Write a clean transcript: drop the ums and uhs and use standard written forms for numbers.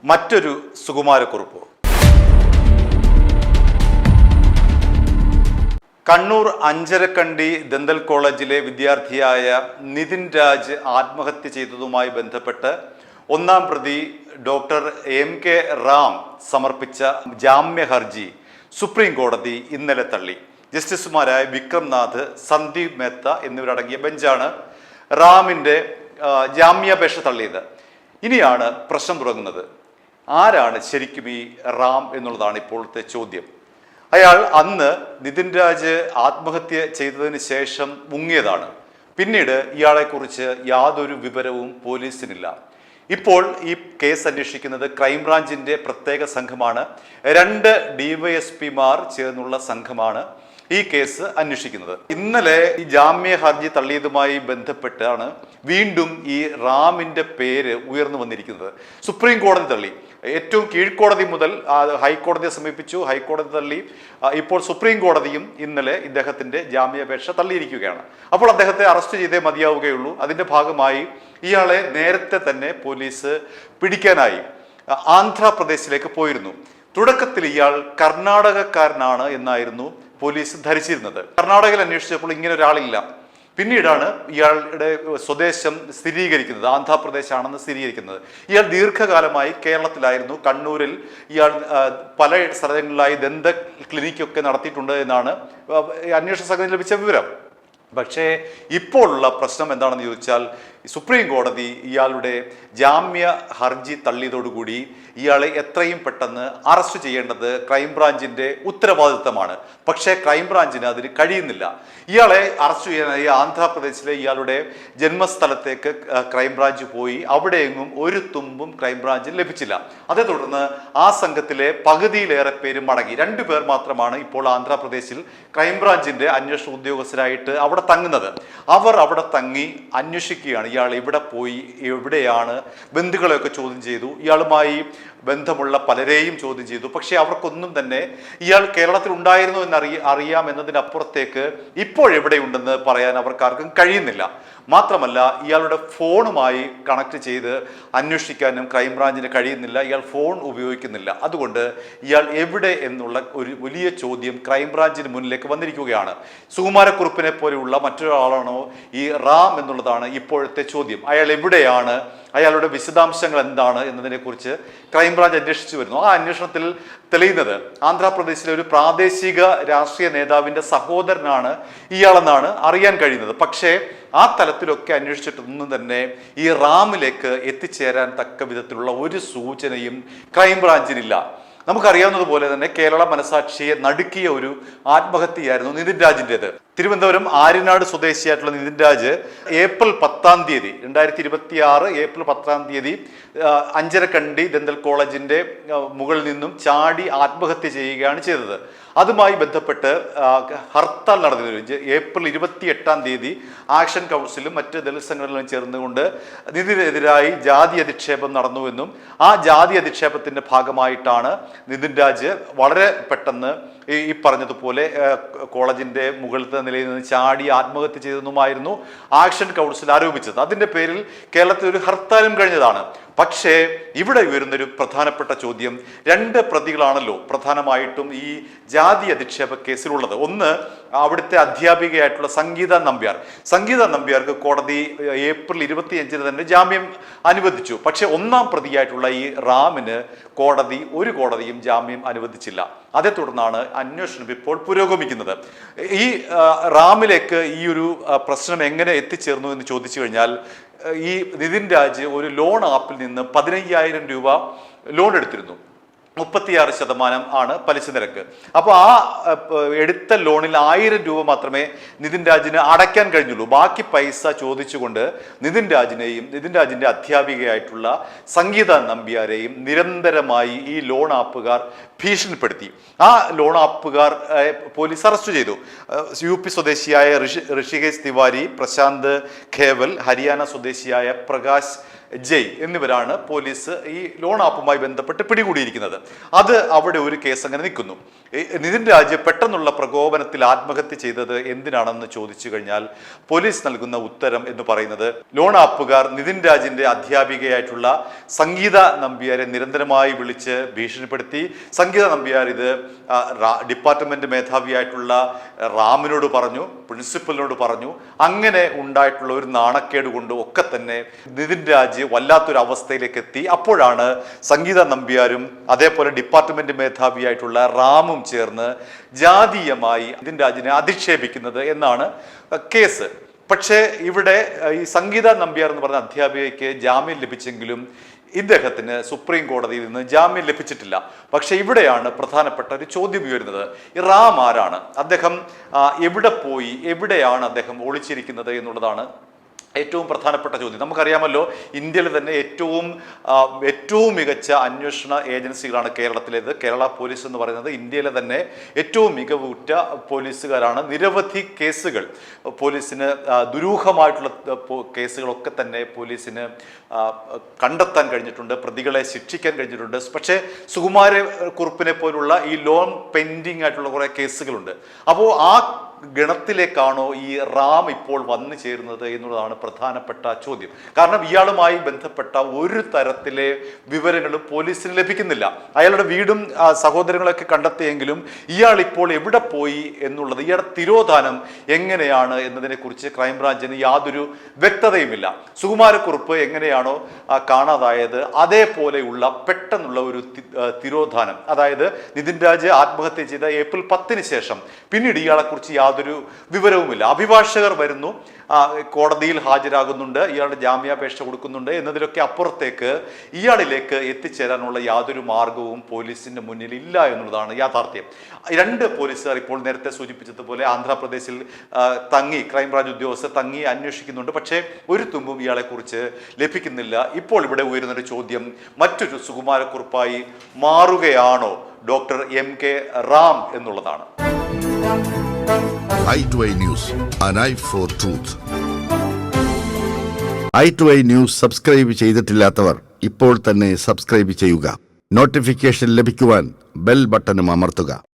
മറ്റൊരു സുകുമാരക്കുറിപ്പ്. കണ്ണൂർ അഞ്ചരക്കണ്ടി ദന്തൽ കോളേജിലെ വിദ്യാർത്ഥിയായ നിതിൻ രാജ് ആത്മഹത്യ ചെയ്തതുമായി ബന്ധപ്പെട്ട് ഒന്നാം പ്രതി ഡോക്ടർ MK റാം സമർപ്പിച്ച ജാമ്യ ഹർജി സുപ്രീം കോടതി ഇന്നലെ തള്ളി. ജസ്റ്റിസുമാരായ വിക്രംനാഥ്, സന്ദീപ് മേത്ത എന്നിവരടങ്ങിയ ബെഞ്ചാണ് റാമിൻ്റെ ജാമ്യാപേക്ഷ തള്ളിയത്. ഇനിയാണ് പ്രശ്നം തുടങ്ങുന്നത്. ആരാണ് ശരിക്കും ഈ റാം എന്നുള്ളതാണ് ഇപ്പോഴത്തെ ചോദ്യം. അയാൾ അന്ന് നിതിൻ രാജ് ആത്മഹത്യ ചെയ്തതിന് ശേഷം മുങ്ങിയതാണ്. പിന്നീട് ഇയാളെക്കുറിച്ച് യാതൊരു വിവരവും പോലീസിനില്ല. ഇപ്പോൾ ഈ കേസ് അന്വേഷിക്കുന്നത് ക്രൈംബ്രാഞ്ചിന്റെ പ്രത്യേക സംഘമാണ്. 2 DYSPമാർ ചേർന്നുള്ള സംഘമാണ് ഈ കേസ് അന്വേഷിക്കുന്നത്. ഇന്നലെ ഈ ജാമ്യ ഹർജി തള്ളിയതുമായി ബന്ധപ്പെട്ടാണ് വീണ്ടും ഈ റാമിന്റെ പേര് ഉയർന്നു വന്നിരിക്കുന്നത്. സുപ്രീം കോടതി തള്ളി. ഏറ്റവും കീഴ്ക്കോടതി മുതൽ ഹൈക്കോടതിയെ സമീപിച്ചു, ഹൈക്കോടതി തള്ളി. ഇപ്പോൾ സുപ്രീം കോടതിയും ഇന്നലെ ഇദ്ദേഹത്തിന്റെ ജാമ്യാപേക്ഷ തള്ളിയിരിക്കുകയാണ്. അപ്പോൾ അദ്ദേഹത്തെ അറസ്റ്റ് ചെയ്തേ മതിയാവുകയുള്ളൂ. അതിന്റെ ഭാഗമായി ഇയാളെ നേരത്തെ തന്നെ പോലീസ് പിടിക്കാനായി ആന്ധ്രാപ്രദേശിലേക്ക് പോയിരുന്നു. തുടക്കത്തിൽ ഇയാൾ കർണാടകക്കാരനാണ് എന്നായിരുന്നു പോലീസ് ധരിച്ചിരുന്നത്. കർണാടകയിൽ അന്വേഷിച്ചപ്പോൾ ഇങ്ങനെ ഒരാളില്ല. പിന്നീടാണ് ഇയാളുടെ സ്വദേശം സ്ഥിരീകരിക്കുന്നത്, ആന്ധ്രാപ്രദേശാണെന്ന് സ്ഥിരീകരിക്കുന്നത്. ഇയാൾ ദീർഘകാലമായി കേരളത്തിലായിരുന്നു. കണ്ണൂരിൽ ഇയാൾ പല സ്ഥലങ്ങളിലായി ദന്ത ക്ലിനിക്കൊക്കെ നടത്തിയിട്ടുണ്ട് എന്നാണ് അന്വേഷണ സംഘത്തിന് ലഭിച്ച വിവരം. പക്ഷേ ഇപ്പോഴുള്ള പ്രശ്നം എന്താണെന്ന് ചോദിച്ചാൽ, സുപ്രീം കോടതി ഇയാളുടെ ജാമ്യ ഹർജി തള്ളിയതോടുകൂടി ഇയാളെ എത്രയും പെട്ടെന്ന് അറസ്റ്റ് ചെയ്യേണ്ടത് ക്രൈംബ്രാഞ്ചിന്റെ ഉത്തരവാദിത്തമാണ്. പക്ഷേ ക്രൈംബ്രാഞ്ചിന് അതിന് കഴിയുന്നില്ല. ഇയാളെ അറസ്റ്റ് ചെയ്യാനായി ആന്ധ്രാപ്രദേശിലെ ഇയാളുടെ ജന്മസ്ഥലത്തേക്ക് ക്രൈംബ്രാഞ്ച് പോയി. അവിടെയെങ്ങും ഒരു തുമ്പും ക്രൈംബ്രാഞ്ചിന് ലഭിച്ചില്ല. അതേ തുടർന്ന് ആ സംഘത്തിലെ പകുതിയിലേറെ പേര് മടങ്ങി. 2 പേർ മാത്രമാണ് ഇപ്പോൾ ആന്ധ്രാപ്രദേശിൽ ക്രൈംബ്രാഞ്ചിന്റെ അന്വേഷണ ഉദ്യോഗസ്ഥരായിട്ട് അവിടെ തങ്ങുന്നത്. അവർ അവിടെ തങ്ങി അന്വേഷിക്കുകയാണ്. ഇയാൾ എവിടെ പോയി, എവിടെയാണ്, ബന്ധുക്കളെയൊക്കെ ചോദ്യം ചെയ്തു. ഇയാളുമായി ബന്ധമുള്ള പലരെയും ചോദ്യം ചെയ്തു. പക്ഷേ അവർക്കൊന്നും തന്നെ ഇയാൾ കേരളത്തിൽ ഉണ്ടായിരുന്നു എന്ന് അറിയാം എന്നതിനപ്പുറത്തേക്ക് ഇപ്പോഴെവിടെയുണ്ടെന്ന് പറയാൻ അവർക്കാർക്കും കഴിയുന്നില്ല. മാത്രമല്ല, ഇയാളുടെ ഫോണുമായി കണക്ട് ചെയ്ത് അന്വേഷിക്കാനും ക്രൈംബ്രാഞ്ചിന് കഴിയുന്നില്ല. ഇയാൾ ഫോൺ ഉപയോഗിക്കുന്നില്ല. അതുകൊണ്ട് ഇയാൾ എവിടെ എന്നുള്ള ഒരു വലിയ ചോദ്യം ക്രൈംബ്രാഞ്ചിന് മുന്നിലേക്ക് വന്നിരിക്കുകയാണ്. സുകുമാരക്കുറിപ്പിനെ പോലെയുള്ള മറ്റൊരാളാണോ ഈ റാം എന്നുള്ളതാണ് ഇപ്പോഴത്തെ ചോദ്യം. അയാൾ എവിടെയാണ്, അയാളുടെ വിശദാംശങ്ങൾ എന്താണ് എന്നതിനെക്കുറിച്ച് ക്രൈംബ്രാഞ്ച് അന്വേഷിച്ചു വരുന്നു. ആ അന്വേഷണത്തിൽ തെളിയുന്നത് ആന്ധ്രാപ്രദേശിലെ ഒരു പ്രാദേശിക രാഷ്ട്രീയ നേതാവിന്റെ സഹോദരനാണ് ഇയാളെന്നാണ് അറിയാൻ കഴിയുന്നത്. പക്ഷേ ആ തലത്തിലൊക്കെ അന്വേഷിച്ചിട്ടൊന്നും തന്നെ ഈ റാമിലേക്ക് എത്തിച്ചേരാൻ തക്ക വിധത്തിലുള്ള ഒരു സൂചനയും ക്രൈംബ്രാഞ്ചിനില്ല. നമുക്കറിയാവുന്നതുപോലെ തന്നെ കേരള മനസാക്ഷിയെ നടുക്കിയ ഒരു ആത്മഹത്യയായിരുന്നു നിതിൻ രാജിൻ്റെത്. തിരുവനന്തപുരം ആര്യനാട് സ്വദേശിയായിട്ടുള്ള നിതിൻ രാജ് ഏപ്രിൽ 10-ാം തീയതി 2026 ഏപ്രിൽ 10-ാം തീയതി അഞ്ചരക്കണ്ടി ദന്തൽ കോളേജിന്റെ മുകളിൽ നിന്നും ചാടി ആത്മഹത്യ ചെയ്യുകയാണ് ചെയ്തത്. അതുമായി ബന്ധപ്പെട്ട് ഹർത്താൽ നടന്നിരുന്നു. ഏപ്രിൽ 28-ാം തീയതി ആക്ഷൻ കൗൺസിലും മറ്റ് ദളിത് സംഘടനകളും ചേർന്നുകൊണ്ട് നിതിനെതിരായി ജാതി അധിക്ഷേപം നടന്നുവെന്നും ആ ജാതി അധിക്ഷേപത്തിന്റെ ഭാഗമായിട്ടാണ് നിതിൻ രാജ് വളരെ പെട്ടെന്ന് ഈ പറഞ്ഞതുപോലെ കോളേജിന്റെ മുകളിലത്തെ നിലയിൽ നിന്ന് ചാടി ആത്മഹത്യ ചെയ്തെന്നുമായിരുന്നു ആക്ഷൻ കൗൺസിൽ ആരോപിച്ചത്. അതിന്റെ പേരിൽ കേരളത്തിൽ ഒരു ഹർത്താലും കഴിഞ്ഞതാണ്. പക്ഷേ ഇവിടെ ഉയരുന്നൊരു പ്രധാനപ്പെട്ട ചോദ്യം, 2 പ്രതികളാണല്ലോ പ്രധാനമായിട്ടും ഈ ജാതി അധിക്ഷേപ കേസിലുള്ളത്. ഒന്ന് അവിടുത്തെ അധ്യാപികയായിട്ടുള്ള സംഗീത നമ്പ്യാർക്ക് കോടതി ഏപ്രിൽ 25-ന് തന്നെ ജാമ്യം അനുവദിച്ചു. പക്ഷെ 1-ാം പ്രതിയായിട്ടുള്ള ഈ റാമിന് ഒരു കോടതിയും ജാമ്യം അനുവദിച്ചില്ല. അതേ തുടർന്നാണ് അന്വേഷണം ഇപ്പോൾ പുരോഗമിക്കുന്നത്. ഈ റാമിലേക്ക് ഈ ഒരു പ്രശ്നം എങ്ങനെ എത്തിച്ചേർന്നു എന്ന് ചോദിച്ചു കഴിഞ്ഞാൽ, ഈ നിതിൻ രാജ് ഒരു ലോൺ ആപ്പിൽ നിന്ന് 15,000 രൂപ ലോൺ എടുത്തിരുന്നു. 36% ആണ് പലിശ നിരക്ക്. അപ്പോൾ ആ എടുത്ത ലോണിൽ 1000 രൂപ മാത്രമേ നിതിൻ രാജിന് അടയ്ക്കാൻ കഴിഞ്ഞുള്ളൂ. ബാക്കി പൈസ ചോദിച്ചുകൊണ്ട് നിതിൻ രാജിന്റെ അധ്യാപികയായിട്ടുള്ള സംഗീത നമ്പ്യാരെയും നിരന്തരമായി ഈ ലോൺ ആപ്പുകാർ ഭീഷണിപ്പെടുത്തി. ആ ലോൺ ആപ്പുകാർ പോലീസ് അറസ്റ്റ് ചെയ്തു. UP സ്വദേശിയായ ഋഷികേശ് തിവാരി, പ്രശാന്ത് ഖേവൽ, ഹരിയാന സ്വദേശിയായ പ്രകാശ് ജയ് എന്നിവരാണ് പോലീസ് ഈ ലോൺ ആപ്പുമായി ബന്ധപ്പെട്ട് പിടികൂടിയിരിക്കുന്നത്. അത് അവിടെ ഒരു കേസ് അങ്ങനെ നിൽക്കുന്നു. നിതിൻ രാജ് പെട്ടെന്നുള്ള പ്രകോപനത്തിൽ ആത്മഹത്യ ചെയ്തത് എന്തിനാണെന്ന് ചോദിച്ചു കഴിഞ്ഞാൽ പോലീസ് നൽകുന്ന ഉത്തരം എന്ന് പറയുന്നത്, ലോൺ ആപ്പുകാർ നിതിൻ രാജിന്റെ അധ്യാപികയായിട്ടുള്ള സംഗീത നമ്പ്യാരെ നിരന്തരമായി വിളിച്ച് ഭീഷണിപ്പെടുത്തി. സംഗീത നമ്പ്യാർ ഇത് ഡിപ്പാർട്ട്മെന്റ് മേധാവിയായിട്ടുള്ള റാമിനോട് പറഞ്ഞു, പ്രിൻസിപ്പലിനോട് പറഞ്ഞു. അങ്ങനെ ഉണ്ടായിട്ടുള്ള ഒരു നാണക്കേട് കൊണ്ട് ഒക്കെ തന്നെ നിതിൻ രാജ് വല്ലാത്തൊരു അവസ്ഥയിലേക്ക് എത്തി. അപ്പോഴാണ് സംഗീത നമ്പ്യാരും അതേപോലെ ഡിപ്പാർട്ട്മെന്റ് മേധാവിയായിട്ടുള്ള റാമും ചേർന്ന് ജാതീയമായി നിതിൻ രാജിനെ അധിക്ഷേപിക്കുന്നത് എന്നാണ് കേസ്. പക്ഷേ ഇവിടെ ഈ സംഗീത നമ്പ്യാർ എന്ന് പറഞ്ഞ അധ്യാപികയ്ക്ക് ജാമ്യം ലഭിച്ചെങ്കിലും ഇദ്ദേഹത്തിന് സുപ്രീം കോടതിയിൽ നിന്ന് ജാമ്യം ലഭിച്ചിട്ടില്ല. പക്ഷെ ഇവിടെയാണ് പ്രധാനപ്പെട്ട ഒരു ചോദ്യം ഉയരുന്നത്. ഈ റാം ആരാണ്? അദ്ദേഹം എവിടെ പോയി, എവിടെയാണ് അദ്ദേഹം ഒളിച്ചിരിക്കുന്നത് എന്നുള്ളതാണ് ഏറ്റവും പ്രധാനപ്പെട്ട ചോദ്യം. നമുക്കറിയാമല്ലോ, ഇന്ത്യയിൽ തന്നെ ഏറ്റവും മികച്ച അന്വേഷണ ഏജൻസികളാണ് കേരളത്തിലേത്. കേരള പോലീസ് എന്ന് പറയുന്നത് ഇന്ത്യയിലെ തന്നെ ഏറ്റവും മികവുറ്റ പോലീസുകാരാണ്. നിരവധി കേസുകൾ പോലീസിന്, ദുരൂഹമായിട്ടുള്ള കേസുകളൊക്കെ തന്നെ പോലീസിന് കണ്ടെത്താൻ കഴിഞ്ഞിട്ടുണ്ട്, പ്രതികളെ ശിക്ഷിക്കാൻ കഴിഞ്ഞിട്ടുണ്ട്. പക്ഷേ സുകുമാരക്കുറുപ്പിനെ പോലുള്ള ഈ ലോൺ പെൻഡിങ് ആയിട്ടുള്ള കുറേ കേസുകളുണ്ട്. അപ്പോൾ ആ ഗണത്തിലേക്കാണോ ഈ റാം ഇപ്പോൾ വന്നു ചേരുന്നത് എന്നുള്ളതാണ് പ്രധാനപ്പെട്ട ചോദ്യം. കാരണം ഇയാളുമായി ബന്ധപ്പെട്ട ഒരു തരത്തിലെ വിവരങ്ങളും പോലീസിന് ലഭിക്കുന്നില്ല. അയാളുടെ വീടും സഹോദരങ്ങളൊക്കെ കണ്ടെത്തിയെങ്കിലും ഇയാൾ ഇപ്പോൾ എവിടെ പോയി എന്നുള്ളത്, ഇയാളുടെ തിരോധാനം എങ്ങനെയാണ് എന്നതിനെക്കുറിച്ച് ക്രൈംബ്രാഞ്ചിന് യാതൊരു വ്യക്തതയുമില്ല. സുകുമാരക്കുറുപ്പ് എങ്ങനെയാണോ കാണാതായത് അതേപോലെയുള്ള പെട്ടെന്നുള്ള ഒരു തിരോധാനം, അതായത് നിതിൻ രാജ് ആത്മഹത്യ ചെയ്ത ഏപ്രിൽ 10 ശേഷം പിന്നീട് ഇയാളെക്കുറിച്ച് യാതൊരു വിവരവുമില്ല. അഭിഭാഷകർ വരുന്നു, കോടതിയിൽ ഹാജരാകുന്നുണ്ട്, ഇയാളുടെ ജാമ്യാപേക്ഷ കൊടുക്കുന്നുണ്ട് എന്നതിലൊക്കെ അപ്പുറത്തേക്ക് ഇയാളിലേക്ക് എത്തിച്ചേരാനുള്ള യാതൊരു മാർഗവും പോലീസിന്റെ മുന്നിൽ ഇല്ല എന്നുള്ളതാണ് യാഥാർത്ഥ്യം. 2 പോലീസുകാർ ഇപ്പോൾ നേരത്തെ സൂചിപ്പിച്ചതുപോലെ ആന്ധ്രാപ്രദേശിൽ തങ്ങി, ക്രൈംബ്രാഞ്ച് ഉദ്യോഗസ്ഥർ തങ്ങി അന്വേഷിക്കുന്നുണ്ട്. പക്ഷേ ഒരു തുമ്പും ഇയാളെക്കുറിച്ച് ലഭിക്കുന്നില്ല. ഇപ്പോൾ ഇവിടെ ഉയരുന്നൊരു ചോദ്യം മറ്റൊരു സുകുമാരക്കുറുപ്പായി മാറുകയാണോ ഡോക്ടർ MK റാം എന്നുള്ളതാണ്. i2i News, an eye for truth. i2i News subscribe ചെയ്തിട്ടില്ലാത്തവർ ഇപ്പോൾ തന്നെ സബ്സ്ക്രൈബ് ചെയ്യുക. നോട്ടിഫിക്കേഷൻ ലഭിക്കുവാൻ ബെൽ ബട്ടണും അമർത്തുക.